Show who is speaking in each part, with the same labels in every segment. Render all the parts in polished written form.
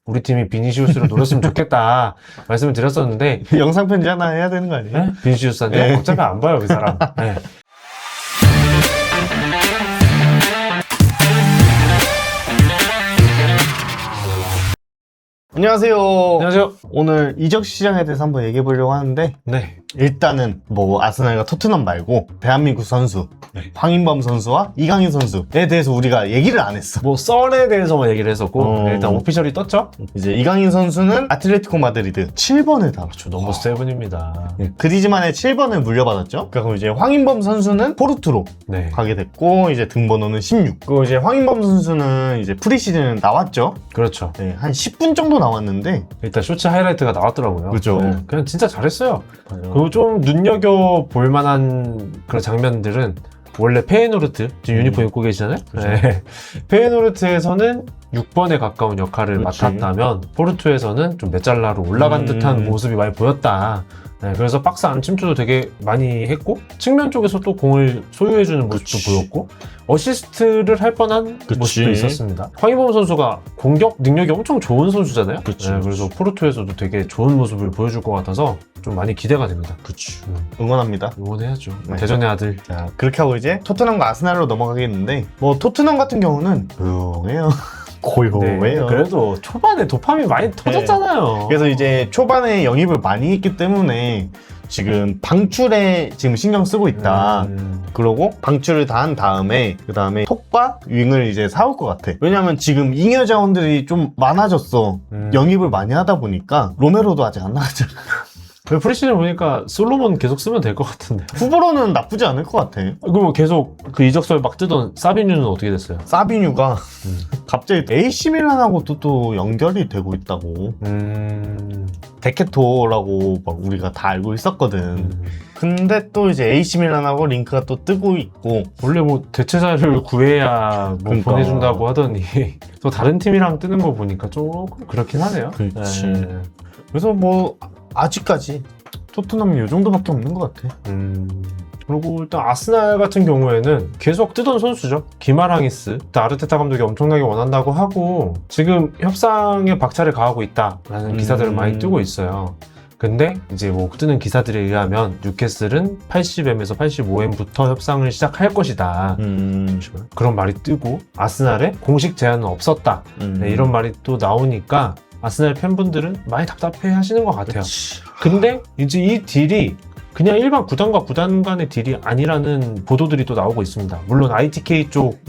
Speaker 1: 우리 팀이 비니시우스를 노렸으면 좋겠다 말씀을 드렸었는데
Speaker 2: 영상 편지 하나 해야 되는 거 아니에요?
Speaker 1: 네? 비니시우스한테?
Speaker 2: 네.
Speaker 1: 어차피 안 봐요 그 사람. 네.
Speaker 2: 안녕하세요.
Speaker 1: 안녕하세요.
Speaker 2: 오늘 이적 시장에 대해서 한번 얘기해 보려고 하는데
Speaker 1: 네.
Speaker 2: 일단은 뭐 아스날과 토트넘 말고 대한민국 선수
Speaker 1: 네.
Speaker 2: 황인범 선수와 이강인 선수에 대해서 우리가 얘기를 안 했어.
Speaker 1: 뭐 썰에 대해서만 얘기를 했었고 네, 일단 오피셜이 떴죠?
Speaker 2: 이제 이강인 선수는 아틀레티코 마드리드 7번을 달았죠.
Speaker 1: 넘버 세븐입니다.
Speaker 2: 그리즈만의 7번을 물려받았죠. 그리고 이제 황인범 선수는 포르투로
Speaker 1: 네.
Speaker 2: 가게 됐고 이제 등번호는 16. 그리고 이제 황인범 선수는 이제 프리시즌 나왔죠.
Speaker 1: 그렇죠.
Speaker 2: 네, 한 10분 정도 나왔는데
Speaker 1: 일단 쇼츠 하이라이트가 나왔더라고요.
Speaker 2: 그렇죠.
Speaker 1: 네, 그냥 진짜 잘했어요. 그리고 좀 눈여겨볼 만한 그런 장면들은 원래 페에노르트, 지금 유니폼 입고 계시잖아요?
Speaker 2: 그렇죠.
Speaker 1: 네. 페에노르트에서는 6번에 가까운 역할을
Speaker 2: 그렇지.
Speaker 1: 맡았다면 포르투에서는 좀 메잘라로 올라간 듯한 모습이 많이 보였다. 네, 그래서 박스 안 침투도 되게 많이 했고 측면 쪽에서 또 공을 소유해주는 모습도
Speaker 2: 그치.
Speaker 1: 보였고 어시스트를 할 뻔한
Speaker 2: 그치.
Speaker 1: 모습도 있었습니다. 황희범 선수가 공격 능력이 엄청 좋은 선수잖아요.
Speaker 2: 그치.
Speaker 1: 네, 그래서 포르투에서도 되게 좋은 모습을 보여줄 것 같아서 좀 많이 기대가 됩니다.
Speaker 2: 그치. 응원합니다.
Speaker 1: 응원해야죠.
Speaker 2: 네.
Speaker 1: 대전의 아들.
Speaker 2: 자, 그렇게 하고 이제 토트넘과 아스날로 넘어가겠는데 뭐 토트넘 같은 경우는 조용해요. 고요해요.
Speaker 1: 그래도 초반에 도파민 많이 터졌잖아요.
Speaker 2: 그래서 이제 초반에 영입을 많이 했기 때문에 지금 방출에 지금 신경 쓰고 있다. 그러고 방출을 다 한 다음에 그 다음에 톡과 윙을 이제 사올 것 같아. 왜냐면 지금 잉여 자원들이 좀 많아졌어. 영입을 많이 하다 보니까 로메로도 아직 안 나갔잖아.
Speaker 1: 프리시즌 보니까 솔로몬 계속 쓰면 될 것 같은데.
Speaker 2: 후보로는 나쁘지 않을 것 같아.
Speaker 1: 그럼 계속 그 이적설 막 뜨던 사비뉴는 어떻게 됐어요?
Speaker 2: 사비뉴가 갑자기 AC 밀란하고도 또 연결이 되고 있다고. 데케토라고 막 우리가 다 알고 있었거든. 근데 또 이제 AC 밀란하고 링크가 또 뜨고 있고.
Speaker 1: 원래 뭐 대체자를 구해야 뭐
Speaker 2: 그러니까.
Speaker 1: 보내준다고 하더니 또 다른 팀이랑 뜨는 거 보니까 조금 그렇긴 하네요.
Speaker 2: 그렇지.
Speaker 1: 네.
Speaker 2: 그래서 뭐 아직까지 토트넘이 이 정도밖에 없는 것 같아.
Speaker 1: 그리고 일단 아스날 같은 경우에는 계속 뜨던 선수죠. 기마랑이스. 아르테타 감독이 엄청나게 원한다고 하고 지금 협상에 박차를 가하고 있다라는 기사들을 많이 뜨고 있어요. 근데 이제 뭐 뜨는 기사들에 의하면 뉴캐슬은 80M에서 85M부터 협상을 시작할 것이다. 그런 말이 뜨고 아스날에 공식 제안은 없었다. 네, 이런 말이 또 나오니까 아스날 팬분들은 많이 답답해 하시는 것 같아요. 근데 이제 이 딜이 그냥 일반 구단과 구단 간의 딜이 아니라는 보도들이 또 나오고 있습니다. 물론 ITK 쪽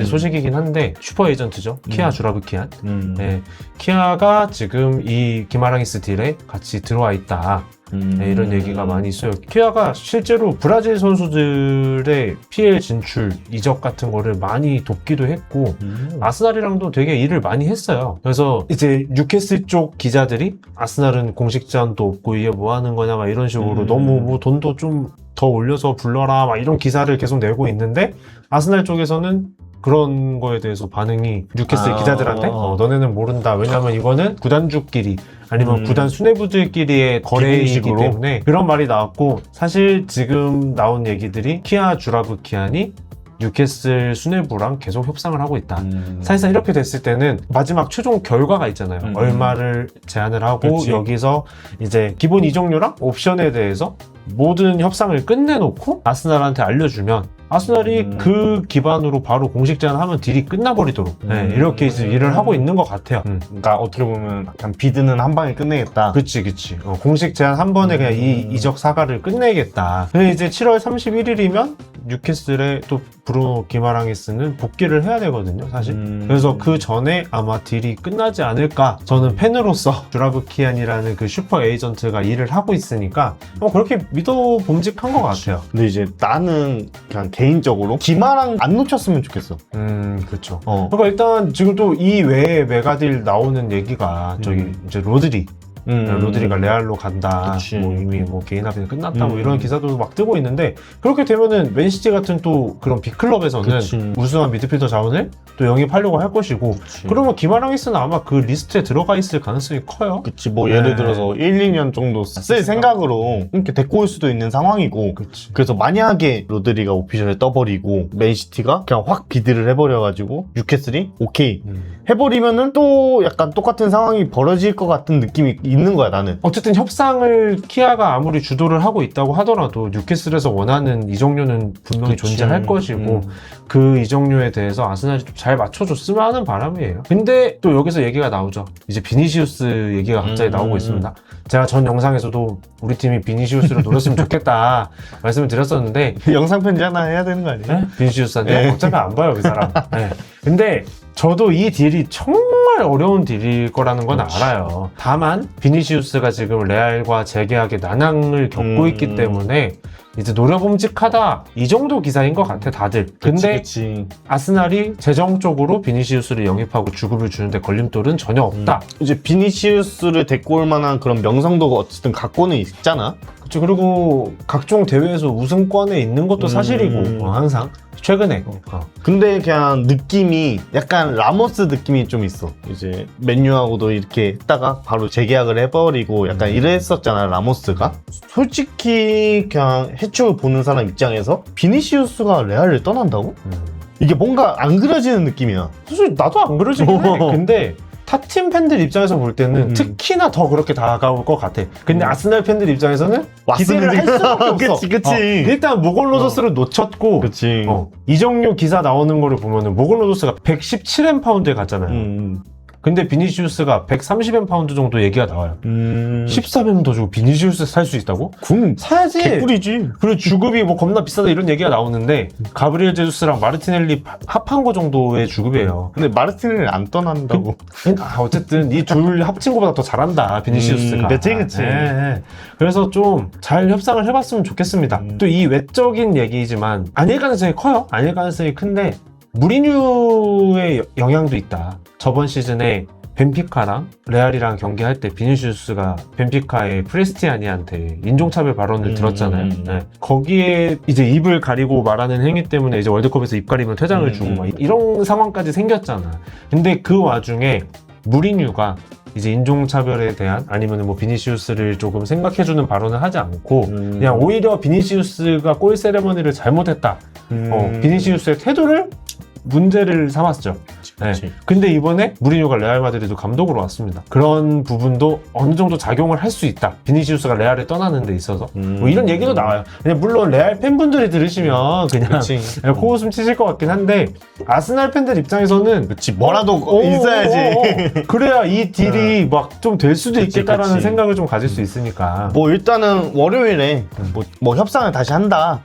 Speaker 1: 소식이긴 한데 슈퍼 에이전트죠. 키아 주라브키안. 네, 키아가 지금 이 기마랑이스 딜에 같이 들어와 있다. 네, 이런 얘기가 많이 있어요. 키아가 실제로 브라질 선수들의 PL 진출, 이적 같은 거를 많이 돕기도 했고 아스날이랑도 되게 일을 많이 했어요. 그래서 이제 뉴캐슬 쪽 기자들이 아스날은 공식 제안도 없고 이게 뭐 하는 거냐 막 이런 식으로 너무 뭐 돈도 좀 더 올려서 불러라 막 이런 기사를 계속 내고 있는데 아스날 쪽에서는 그런 거에 대해서 반응이 뉴캐슬 기자들한테 너네는 모른다. 왜냐면 이거는 구단주끼리 아니면 구단 수뇌부들끼리의 거래이기
Speaker 2: 비공식으로.
Speaker 1: 때문에 그런 말이 나왔고 사실 지금 나온 얘기들이 키아 주라브키안이 뉴캐슬 수뇌부랑 계속 협상을 하고 있다. 사실상 이렇게 됐을 때는 마지막 최종 결과가 있잖아요. 얼마를 제안을 하고
Speaker 2: 그렇지.
Speaker 1: 여기서 이제 기본 이적료랑 옵션에 대해서 모든 협상을 끝내놓고 아스날한테 알려주면 아스날이 그 기반으로 바로 공식 제안하면 딜이 끝나버리도록 네, 이렇게 이제 일을 하고 있는 것 같아요.
Speaker 2: 그러니까 어떻게 보면 약간 비드는 한 방에 끝내겠다.
Speaker 1: 그치. 공식 제안 한 번에 그냥 이 이적 사과를 끝내겠다. 근데 이제 7월 31일이면 뉴캐슬의 또 브루노 기마랑이스는 복귀를 해야 되거든요, 사실. 그래서 그 전에 아마 딜이 끝나지 않을까. 저는 팬으로서 주라브키안이라는 그 슈퍼 에이전트가 일을 하고 있으니까 그렇게 믿어봄직한 것 같아요.
Speaker 2: 근데 이제 나는 그냥 개인적으로 기마랑 안 놓쳤으면 좋겠어.
Speaker 1: 그렇죠.
Speaker 2: 어.
Speaker 1: 그러니까 일단 지금 또 이 외에 메가딜 나오는 얘기가 저기 이제 로드리 로드리가 레알로 간다.
Speaker 2: 그치.
Speaker 1: 뭐 이미 뭐 개인 합의는 끝났다. 뭐
Speaker 2: 음.
Speaker 1: 이런 기사도 막 뜨고 있는데 그렇게 되면은 맨시티 같은 또 그런 빅클럽에서는
Speaker 2: 그치.
Speaker 1: 우수한 미드필더 자원을 또 영입하려고 할 것이고
Speaker 2: 그치.
Speaker 1: 그러면 기마랑이스는 아마 그 리스트에 들어가 있을 가능성이 커요.
Speaker 2: 그치, 뭐
Speaker 1: 네.
Speaker 2: 예를 들어서 1, 2년 정도 쓸 생각으로 이렇게 데리고 올 수도 있는 상황이고.
Speaker 1: 그치.
Speaker 2: 그래서 만약에 로드리가 오피셜에 떠버리고 맨시티가 그냥 확 비드를 해버려가지고 뉴캐슬이 오케이 해버리면은 또 약간 똑같은 상황이 벌어질 것 같은 느낌이 있는 거야, 나는.
Speaker 1: 어쨌든 협상을 키아가 아무리 주도를 하고 있다고 하더라도 뉴캐슬에서 원하는 이적료는 분명히
Speaker 2: 그치.
Speaker 1: 존재할 것이고 그 이적료에 대해서 아스날이 좀 잘 맞춰줬으면 하는 바람이에요. 근데 또 여기서 얘기가 나오죠. 이제 비니시우스 얘기가 갑자기 나오고 있습니다. 제가 전 영상에서도 우리 팀이 비니시우스를 노렸으면 좋겠다 말씀을 드렸었는데
Speaker 2: 영상 편지 하나 해야 되는 거 아니에요?
Speaker 1: 네? 비니시우스한테
Speaker 2: 네.
Speaker 1: 어차피 안 봐요 그 사람. 네. 근데 저도 이 딜이 정말 어려운 딜일 거라는 건 알아요. 다만 비니시우스가 지금 레알과 재계약의 난항을 겪고 있기 때문에 이제 노려봄직하다 이 정도 기사인 것 같아 다들. 근데
Speaker 2: 그치.
Speaker 1: 아스날이 재정적으로 비니시우스를 영입하고 주급을 주는데 걸림돌은 전혀 없다.
Speaker 2: 이제 비니시우스를 데리고 올 만한 그런 명성도 어쨌든 갖고는 있잖아.
Speaker 1: 그렇죠. 그리고 각종 대회에서 우승권에 있는 것도 사실이고 항상 최근에
Speaker 2: 근데 그냥 느낌이 약간 라모스 느낌이 좀 있어. 이제 맨유하고도 이렇게 했다가 바로 재계약을 해버리고 약간 이랬었잖아, 라모스가. 솔직히 그냥 해축을 보는 사람 입장에서 비니시우스가 레알을 떠난다고? 이게 뭔가 안 그려지는 느낌이야.
Speaker 1: 사실 나도 안 그러지긴 해. 근데 타팀 팬들 입장에서 볼 때는 특히나 더 그렇게 다가올 것 같아. 근데 아스날 팬들 입장에서는 기대를 할 수밖에 없어.
Speaker 2: 그치.
Speaker 1: 일단 모건 로저스를 놓쳤고
Speaker 2: 그치.
Speaker 1: 이적료 기사 나오는 거를 보면은 모건 로저스가 117M 파운드에 갔잖아요. 근데 비니시우스가 130M 파운드 정도 얘기가 나와요. 14M 더 주고 비니시우스 살 수 있다고?
Speaker 2: 군
Speaker 1: 사야지.
Speaker 2: 개꿀이지.
Speaker 1: 그리고 주급이 뭐 겁나 비싸다 이런 얘기가 나오는데 가브리엘 제수스랑 마르티넬리 합한 거 정도의 주급이에요.
Speaker 2: 근데 마르티넬을 안 떠난다고.
Speaker 1: 어쨌든 이 둘 합친 것보다 더 잘한다 비니시우스가.
Speaker 2: 그치.
Speaker 1: 네. 그래서 좀 잘 협상을 해봤으면 좋겠습니다. 또 이 외적인 얘기지만 아닐 가능성이 커요. 아닐 가능성이 큰데 무리뉴의 영향도 있다. 저번 시즌에 벤피카랑 레알이랑 경기할 때 비니시우스가 벤피카의 프레스티아니한테 인종차별 발언을 들었잖아요. 네. 거기에 이제 입을 가리고 말하는 행위 때문에 이제 월드컵에서 입 가리면 퇴장을 주고 막 이런 상황까지 생겼잖아. 근데 그 와중에 무리뉴가 이제 인종차별에 대한 아니면 뭐 비니시우스를 조금 생각해주는 발언을 하지 않고 그냥 오히려 비니시우스가 골 세레머니를 잘못했다. 비니시우스의 태도를 문제를 삼았죠. 네. 근데 이번에 무리뉴가 레알 마드리드 감독으로 왔습니다. 그런 부분도 어느 정도 작용을 할 수 있다. 비니시우스가 레알을 떠나는 데 있어서 뭐 이런 얘기도 나와요. 그냥 물론 레알 팬분들이 들으시면 그냥 코웃음 치실 것 같긴 한데 아스날 팬들 입장에서는
Speaker 2: 그치, 뭐라도 있어야지.
Speaker 1: 그래야 이 딜이 막 좀 될 수도 있겠다라는
Speaker 2: 그치.
Speaker 1: 생각을 좀 가질 수 있으니까.
Speaker 2: 뭐 일단은 월요일에 뭐 협상을 다시 한다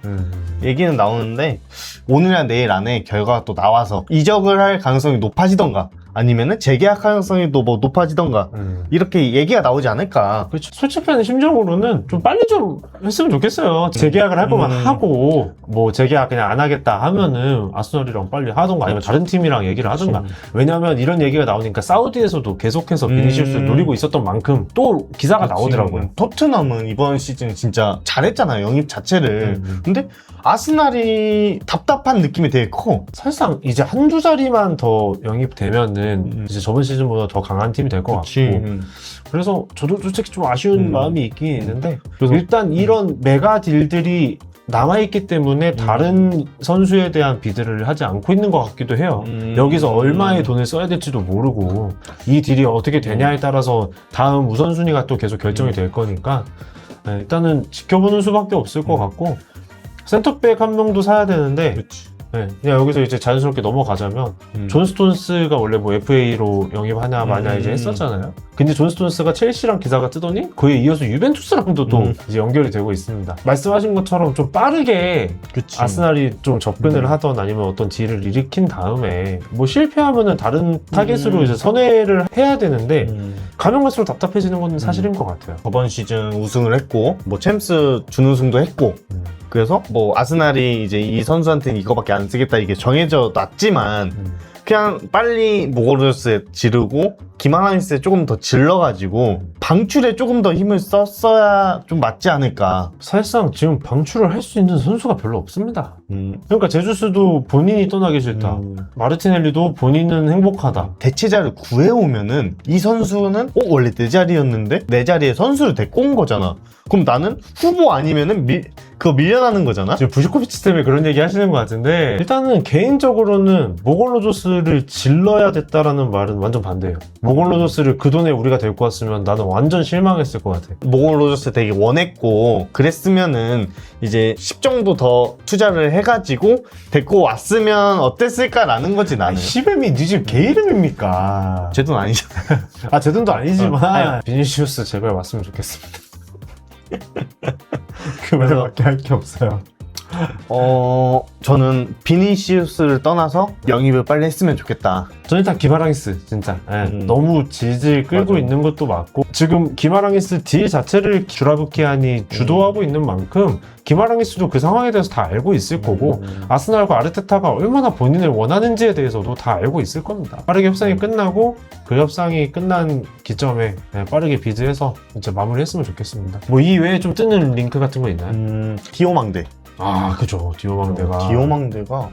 Speaker 2: 얘기는 나오는데 오늘이나 내일 안에 결과가 또 나와서 이적을 할 가능성이 높아지던가 아니면은 재계약 가능성이 또 뭐 높아지던가 이렇게 얘기가 나오지 않을까.
Speaker 1: 그렇죠. 솔직한 심정으로는 좀 빨리 좀 했으면 좋겠어요. 재계약을 할 거면 하고 뭐 재계약 그냥 안 하겠다 하면은 아스널이랑 빨리 하던가 아니면 다른 팀이랑 얘기를 하던가. 왜냐면 이런 얘기가 나오니까 사우디에서도 계속해서 비니시우스를 노리고 있었던 만큼 또 기사가 나오더라고요.
Speaker 2: 토트넘은 이번 시즌 진짜 잘했잖아요, 영입 자체를. 근데 아스날이 답답한 느낌이 되게 커.
Speaker 1: 사실상 이제 한두 자리만 더 영입되면은 이제 저번 시즌보다 더 강한 팀이 될 것 같고 그래서 저도 솔직히 좀 아쉬운 마음이 있긴 있는데 일단 이런 메가 딜들이 남아있기 때문에 다른 선수에 대한 비드를 하지 않고 있는 것 같기도 해요. 여기서 얼마의 돈을 써야 될지도 모르고 이 딜이 어떻게 되냐에 따라서 다음 우선순위가 또 계속 결정이 될 거니까 네, 일단은 지켜보는 수밖에 없을 것 같고 센터백 한 명도 사야 되는데 네, 그냥 여기서 이제 자연스럽게 넘어가자면 존 스톤스가 원래 뭐 FA로 영입하냐 마냐 이제 했었잖아요. 근데 존 스톤스가 첼시랑 기사가 뜨더니 그에 이어서 유벤투스랑도 또 이제 연결이 되고 있습니다. 말씀하신 것처럼 좀 빠르게 아스날이 좀 접근을 하던 아니면 어떤 딜을 일으킨 다음에 뭐 실패하면은 다른 타겟으로 이제 선회를 해야 되는데 가면 갈수록 답답해지는 건 사실인 것 같아요.
Speaker 2: 저번 시즌 우승을 했고 뭐 챔스 준우승도 했고 그래서 뭐 아스날이 이제 이 선수한테는 이거밖에 안 쓰겠다 이게 정해져 놨지만 그냥 빨리 모골로저스에 지르고 기마라미스에 조금 더 질러가지고 방출에 조금 더 힘을 썼어야 좀 맞지 않을까.
Speaker 1: 사실상 지금 방출을 할 수 있는 선수가 별로 없습니다. 그러니까 제주스도 본인이 떠나기 싫다. 마르티넬리도 본인은 행복하다.
Speaker 2: 대체자를 구해오면은 이 선수는 원래 내 자리였는데 내 자리에 선수를 데리고 온 거잖아. 그럼 나는 후보 아니면은 그거 밀려나는 거잖아.
Speaker 1: 지금 부시코비치 때문에 그런 얘기 하시는 것 같은데 일단은 개인적으로는 모골로조스를 질러야 됐다라는 말은 완전 반대예요. 모골로조스를 그 돈에 우리가 데리고 왔으면 나는 완전 실망했을 것 같아.
Speaker 2: 모골로저스 되게 원했고 그랬으면은 이제 10 정도 더 투자를 해가지고 데리고 왔으면 어땠을까라는 거지 나는.
Speaker 1: 10M이 네 집 개 이름입니까?
Speaker 2: 제 돈 아니잖아.
Speaker 1: 아, 제 돈도 아니지만 비니시우스 제발 왔으면 좋겠습니다. 그 말밖에 할 게 없어요.
Speaker 2: 저는 비니시우스를 떠나서 영입을 빨리 했으면 좋겠다.
Speaker 1: 저는 일단 기마랑이스 진짜 너무 질질 끌고
Speaker 2: 맞아.
Speaker 1: 있는 것도 맞고 지금 기마랑이스 딜 자체를 주라부키안이 주도하고 있는 만큼 기마랑이스도 그 상황에 대해서 다 알고 있을 거고 아스날과 아르테타가 얼마나 본인을 원하는지에 대해서도 다 알고 있을 겁니다. 빠르게 협상이 끝나고 그 협상이 끝난 기점에 빠르게 비즈해서 이제 마무리했으면 좋겠습니다. 뭐 이 외에 좀 뜨는 링크 같은 거 있나요?
Speaker 2: 디오망대.
Speaker 1: 아 그죠. 디오망대가
Speaker 2: 디오망대가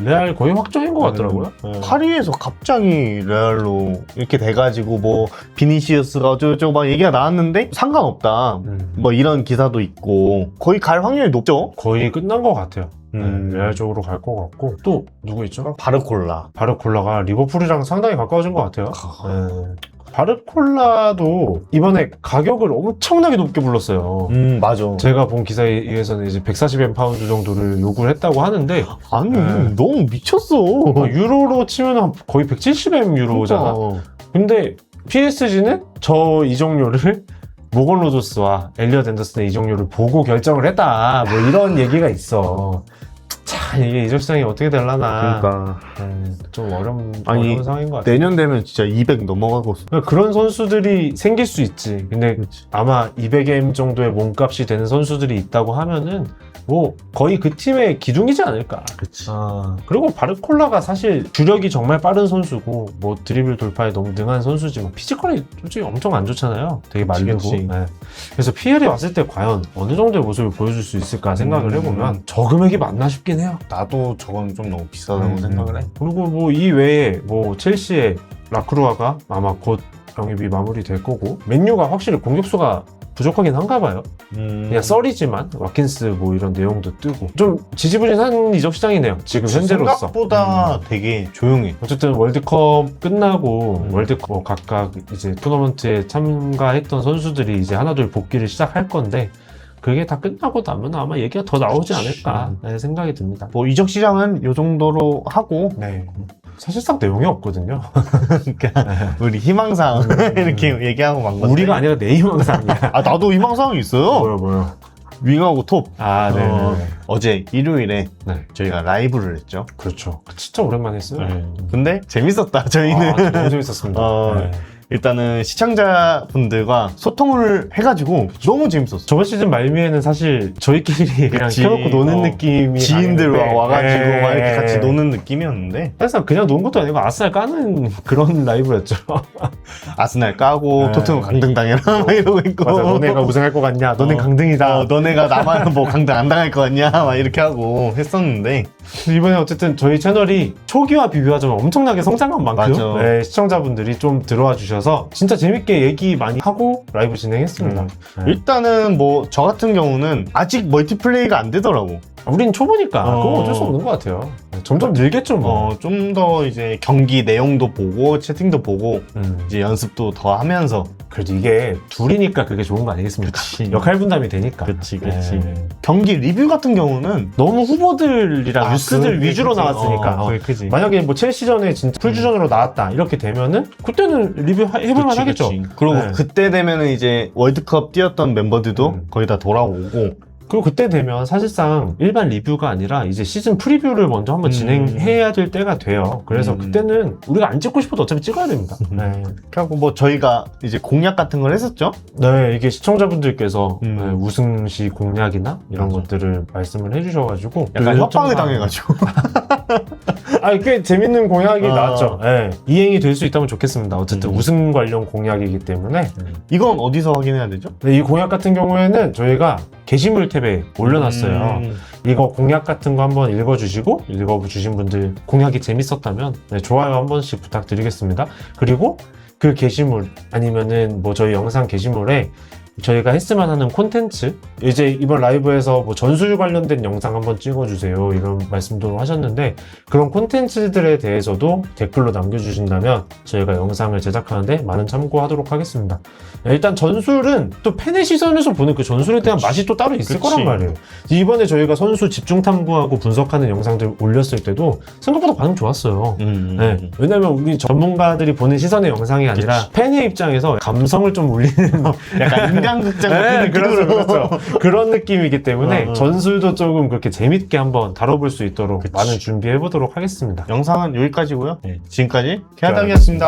Speaker 1: 레알 거의 확정인 것 같더라고요.
Speaker 2: 파리에서 갑자기 레알로 이렇게 돼가지고 뭐 비니시우스가 어쩌고저쩌고 막 얘기가 나왔는데 상관없다 뭐 이런 기사도 있고 거의 갈 확률이 높죠.
Speaker 1: 거의 끝난 것 같아요. 레알 쪽으로 갈 것 같고 또 누구 있죠?
Speaker 2: 바르콜라.
Speaker 1: 바르콜라가 리버풀이랑 상당히 가까워진 것 같아요. 바르콜라도 이번에 가격을 엄청나게 높게 불렀어요.
Speaker 2: 맞아.
Speaker 1: 제가 본 기사에 의해서는 이제 140M 파운드 정도를 요구를 했다고 하는데
Speaker 2: 아니 너무 미쳤어.
Speaker 1: 유로로 치면 거의 170M 유로잖아. 근데 PSG는 저 이적료를 모건 로저스와 엘리엇 앤더슨의 이적료를 보고 결정을 했다. 뭐 이런 얘기가 있어. 참 이게 이적 시장이 어떻게 되려나.
Speaker 2: 그러니까
Speaker 1: 좀 어려운 상황인 것 같아.
Speaker 2: 내년 되면 진짜 200 넘어가고 있어.
Speaker 1: 그런 선수들이 생길 수 있지. 근데
Speaker 2: 그치.
Speaker 1: 아마 200M 정도의 몸값이 되는 선수들이 있다고 하면은 뭐 거의 그 팀의 기둥이지 않을까.
Speaker 2: 그치.
Speaker 1: 그리고 바르콜라가 사실 주력이 정말 빠른 선수고 뭐 드리블 돌파에 너무 능한 선수지만 피지컬이 솔직히 엄청 안 좋잖아요. 되게 마르고.
Speaker 2: 그치.
Speaker 1: 네. 그래서 PL이 왔을 때 과연 어느 정도의 모습을 보여줄 수 있을까 생각을 해보면 저 금액이 맞나 싶긴 해요.
Speaker 2: 나도 저건 좀 너무 비싸다고 생각을 해.
Speaker 1: 그리고 뭐 이 외에 뭐 첼시의 라크루아가 아마 곧 영입이 마무리될 거고 맨유가 확실히 공격수가 부족하긴 한가 봐요. 그냥 썰이지만 와킨스 뭐 이런 내용도 뜨고 좀 지지부진한 이적 시장이네요. 지금 현재로서.
Speaker 2: 생각보다 되게 조용해.
Speaker 1: 어쨌든 월드컵 끝나고 월드컵 뭐 각각 이제 토너먼트에 참가했던 선수들이 이제 하나둘 복귀를 시작할 건데 그게 다 끝나고 나면 아마 얘기가 더 나오지 않을까 생각이 듭니다.
Speaker 2: 뭐 이적 시장은 요 정도로 하고
Speaker 1: 네. 사실상 내용이 없거든요.
Speaker 2: 그러니까 우리 희망사항 이렇게 얘기하고 만 건데.
Speaker 1: 우리가 아니라 내 희망사항이야.
Speaker 2: 나도 희망사항이 있어요.
Speaker 1: 뭐요?
Speaker 2: 윙하고 톱.
Speaker 1: 네.
Speaker 2: 어제 일요일에
Speaker 1: 네.
Speaker 2: 저희가 라이브를 했죠.
Speaker 1: 그렇죠. 진짜 오랜만에 했어요.
Speaker 2: 근데 재밌었다 저희는.
Speaker 1: 너무 재밌었습니다.
Speaker 2: 일단은 시청자분들과 소통을 해가지고 너무 재밌었어.
Speaker 1: 저번 시즌 말미에는 사실 저희끼리 그냥
Speaker 2: 그치.
Speaker 1: 켜놓고 노는 느낌이
Speaker 2: 지인들
Speaker 1: 강했는데,
Speaker 2: 와가지고 막 이렇게 같이 노는 느낌이었는데
Speaker 1: 사실상 그냥 논 것도 아니고 아스날 까는 그런 라이브였죠.
Speaker 2: 아스날 까고 토트넘 강등당해라 막 이러고 있고.
Speaker 1: 맞아, 너네가 우승할 것 같냐? 너넨 강등이다.
Speaker 2: 너네가 나만 뭐 강등 안 당할 것 같냐 막 이렇게 하고 했었는데
Speaker 1: 이번에 어쨌든 저희 채널이 초기와 비교하자면 엄청나게 성장한 만큼
Speaker 2: 맞아.
Speaker 1: 시청자분들이 좀 들어와 주셔서 진짜 재밌게 얘기 많이 하고 라이브 진행했습니다.
Speaker 2: 일단은 뭐 저 같은 경우는 아직 멀티플레이가 안 되더라고.
Speaker 1: 우린 초보니까 그건 어쩔 수 없는 것 같아요. 점점 늘겠죠 뭐.
Speaker 2: 좀 더 이제 경기 내용도 보고 채팅도 보고 이제 연습도 더 하면서.
Speaker 1: 그래도 이게 둘이니까 그게 좋은 거 아니겠습니까?
Speaker 2: 그치.
Speaker 1: 역할 분담이 되니까.
Speaker 2: 그치. 경기 리뷰 같은 경우는
Speaker 1: 너무 후보들이랑 뉴스들 위주로 나왔으니까.
Speaker 2: 그게 크지.
Speaker 1: 만약에 뭐 첼시전에 진짜 풀주전으로 나왔다 이렇게 되면은 그때는 리뷰 해볼만 하겠죠.
Speaker 2: 그리고 그때 되면은 이제 월드컵 뛰었던 멤버들도 거의 다 돌아오고.
Speaker 1: 그리고 그때 되면 사실상 일반 리뷰가 아니라 이제 시즌 프리뷰를 먼저 한번 진행해야 될 때가 돼요. 그래서 그때는 우리가 안 찍고 싶어도 어차피 찍어야 됩니다.
Speaker 2: 그리고 뭐 저희가 이제 공약 같은 걸 했었죠.
Speaker 1: 네, 이게 시청자분들께서 우승 시 공약이나 이런 것들을 말씀을 해주셔가지고
Speaker 2: 약간 협박을 당해가지고
Speaker 1: 꽤 재밌는 공약이
Speaker 2: 아.
Speaker 1: 나왔죠. 예. 이행이 될 수 있다면 좋겠습니다. 어쨌든
Speaker 2: 음.
Speaker 1: 우승 관련 공약이기 때문에.
Speaker 2: 이건 어디서 확인해야 되죠?
Speaker 1: 네, 이 공약 같은 경우에는 저희가 게시물 탭에 올려놨어요. 이거 공약 같은 거 한번 읽어주시고, 읽어주신 분들 공약이 재밌었다면 네, 좋아요 한 번씩 부탁드리겠습니다. 그리고 그 게시물 아니면은 뭐 저희 영상 게시물에 저희가 했으면 하는 콘텐츠, 이제 이번 라이브에서 뭐 전술 관련된 영상 한번 찍어주세요 이런 말씀도 하셨는데, 그런 콘텐츠들에 대해서도 댓글로 남겨주신다면 저희가 영상을 제작하는데 많은 참고하도록 하겠습니다. 일단 전술은 또 팬의 시선에서 보는 그 전술에 대한 맛이 또 따로 있을
Speaker 2: 그치.
Speaker 1: 거란 말이에요. 이번에 저희가 선수 집중 탐구하고 분석하는 영상들 올렸을 때도 생각보다 반응 좋았어요. 네. 왜냐면 우리 전문가들이 보는 시선의 영상이 아니라 팬의 입장에서 감성을 좀 울리는
Speaker 2: 약간 인간극장
Speaker 1: 네,
Speaker 2: 같은 느낌으로.
Speaker 1: 그렇죠. 그런 느낌이기 때문에
Speaker 2: 어.
Speaker 1: 전술도 조금 그렇게 재밌게 한번 다뤄볼 수 있도록 많은 준비해 보도록 하겠습니다.
Speaker 2: 영상은 여기까지고요. 지금까지 개하당이었습니다.